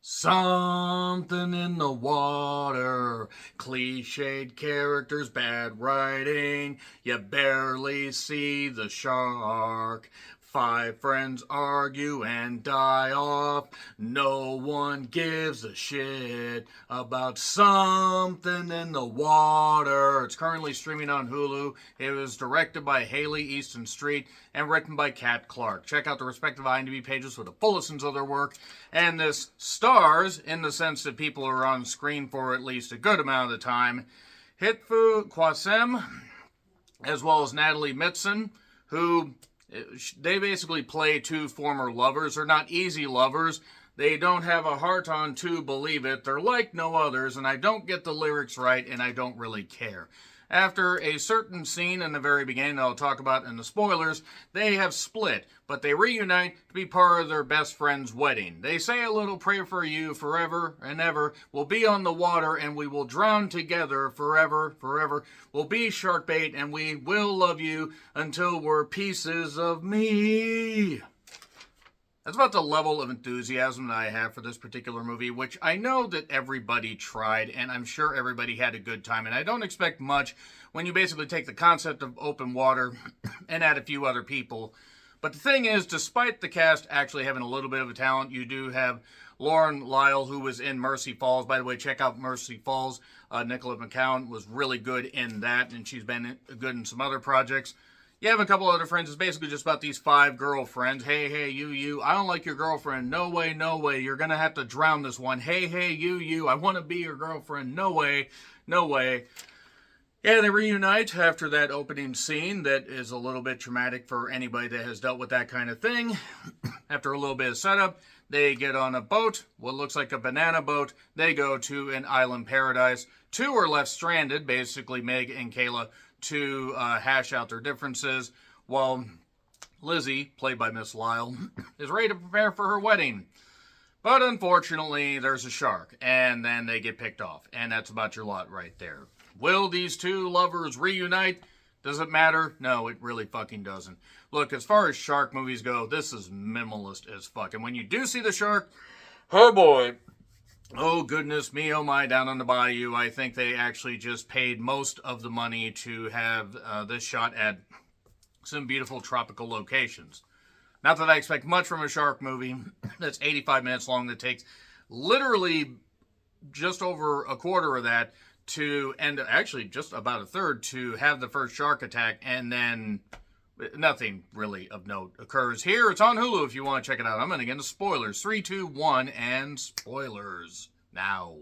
Something in the water, cliched characters, bad writing, you barely see the shark. Five friends argue and die off. No one gives a shit about something in the water. It's currently streaming on Hulu. It was directed by Haley Easton Street and written by Kat Clark. Check out the respective IMDb pages for the full listens of their work. And this stars, in the sense that people are on screen for at least a good amount of the time, Hitfu Kwasem, as well as Natalie Mitson, who they basically play two former lovers. They're not easy lovers. They don't have a heart on to believe it. They're like no others, and I don't get the lyrics right, and I don't really care. After a certain scene in the very beginning that I'll talk about in the spoilers, they have split, but they reunite to be part of their best friend's wedding. They say a little prayer for you forever and ever. We'll be on the water and we will drown together forever, forever. We'll be shark bait and we will love you until we're pieces of me. That's about the level of enthusiasm that I have for this particular movie, which I know that everybody tried, and I'm sure everybody had a good time. And I don't expect much when you basically take the concept of open water and add a few other people. But the thing is, despite the cast actually having a little bit of a talent, you do have Lauren Lyle, who was in Mercy Falls. By the way, check out Mercy Falls. Nicola McCowan was really good in that, and she's been good in some other projects. You have a couple other friends. It's basically just about these five girlfriends. Hey, you. I don't like your girlfriend. No way. You're going to have to drown this one. Hey, you. I want to be your girlfriend. No way. Yeah, they reunite after that opening scene that is a little bit traumatic for anybody that has dealt with that kind of thing. After a little bit of setup, they get on a boat, what looks like a banana boat. They go to an island paradise. Two are left stranded, basically Meg and Kayla, to hash out their differences, while Lizzie, played by Miss Lyle, is ready to prepare for her wedding. But unfortunately, there's a shark, and then they get picked off, and that's about your lot right there. Will these two lovers reunite? Does it matter? No, it really fucking doesn't. Look, as far as shark movies go, this is minimalist as fuck. And when you do see the shark, oh boy, oh goodness me, oh my, down on the bayou, I think they actually just paid most of the money to have this shot at some beautiful tropical locations. Not that I expect much from a shark movie that's 85 minutes long, that takes literally just over a quarter of that to, and actually just about a third, to have the first shark attack, and then nothing really of note occurs here. It's on Hulu if you want to check it out. I'm going to get into spoilers. 3, 2, 1, and spoilers now.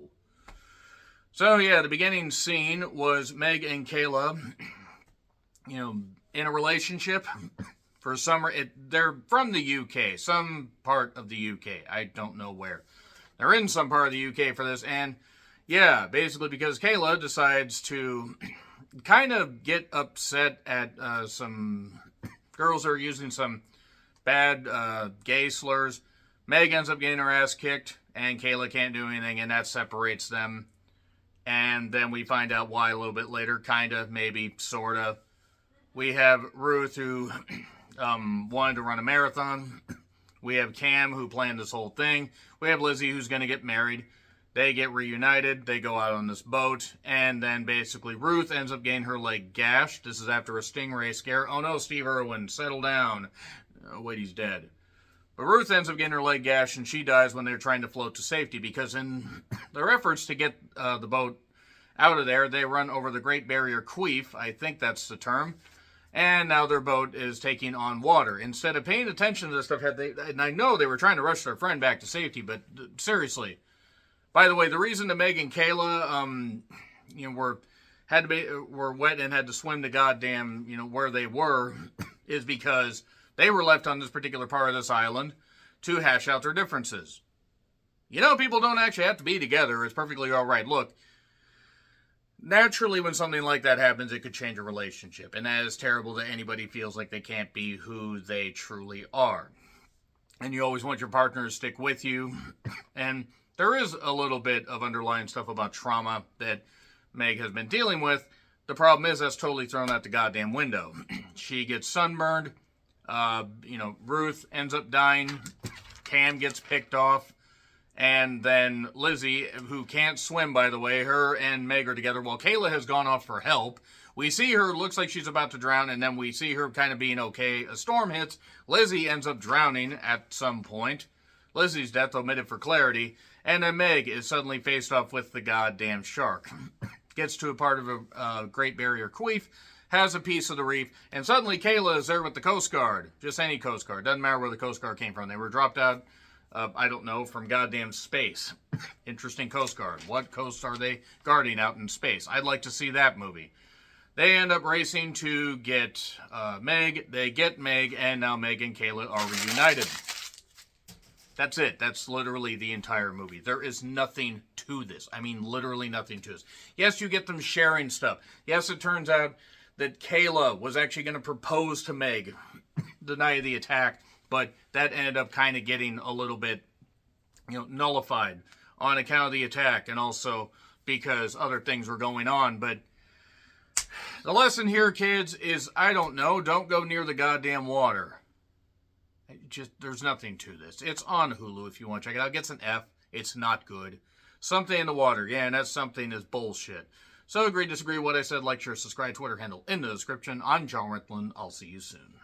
So yeah, the beginning scene was Meg and Kayla, in a relationship for summer. They're from the UK, some part of the UK. I don't know where. They're in some part of the UK for this, and yeah, basically because Kayla decides to kind of get upset at some girls that are using some bad gay slurs. Meg ends up getting her ass kicked, and Kayla can't do anything, and that separates them. And then we find out why a little bit later, kind of, maybe, sort of. We have Ruth, who wanted to run a marathon. We have Cam, who planned this whole thing. We have Lizzie, who's going to get married. They get reunited, they go out on this boat, and then basically Ruth ends up getting her leg gashed. This is after a stingray scare. Oh no, Steve Irwin, settle down. Oh, wait, he's dead. But Ruth ends up getting her leg gashed, and she dies when they're trying to float to safety, because in their efforts to get the boat out of there, they run over the Great Barrier Reef, I think that's the term, and now their boat is taking on water. Instead of paying attention to this stuff, and I know they were trying to rush their friend back to safety, but seriously. By the way, the reason that Meg and Kayla, were wet and had to swim to goddamn, where they were, is because they were left on this particular part of this island to hash out their differences. People don't actually have to be together. It's perfectly all right. Look, naturally, when something like that happens, it could change a relationship, and that is terrible that anybody feels like they can't be who they truly are. And you always want your partner to stick with you, and there is a little bit of underlying stuff about trauma that Meg has been dealing with. The problem is that's totally thrown out the goddamn window. She gets sunburned. Ruth ends up dying. Cam gets picked off. And then Lizzie, who can't swim, by the way, her and Meg are together while Kayla has gone off for help. We see her, looks like she's about to drown, and then we see her kind of being okay. A storm hits. Lizzie ends up drowning at some point. Lizzie's death omitted for clarity. And then Meg is suddenly faced off with the goddamn shark. Gets to a part of a Great Barrier Reef, has a piece of the reef, and suddenly Kayla is there with the Coast Guard. Just any Coast Guard. Doesn't matter where the Coast Guard came from. They were dropped out, I don't know, from goddamn space. Interesting Coast Guard. What coast are they guarding out in space? I'd like to see that movie. They end up racing to get Meg. They get Meg, and now Meg and Kayla are reunited. That's it. That's literally the entire movie. There is nothing to this. I mean, literally nothing to this. Yes, you get them sharing stuff. Yes, it turns out that Kayla was actually going to propose to Meg the night of the attack, but that ended up kind of getting a little bit, nullified on account of the attack, and also because other things were going on. But the lesson here, kids, is, I don't know, don't go near the goddamn water. There's nothing to this. It's on Hulu if you want to check it out. It gets an F. It's not good. Something in the water. Yeah, and that something is bullshit. So agree, disagree with what I said, like, share, subscribe, Twitter handle in the description. I'm John Rickland. I'll see you soon.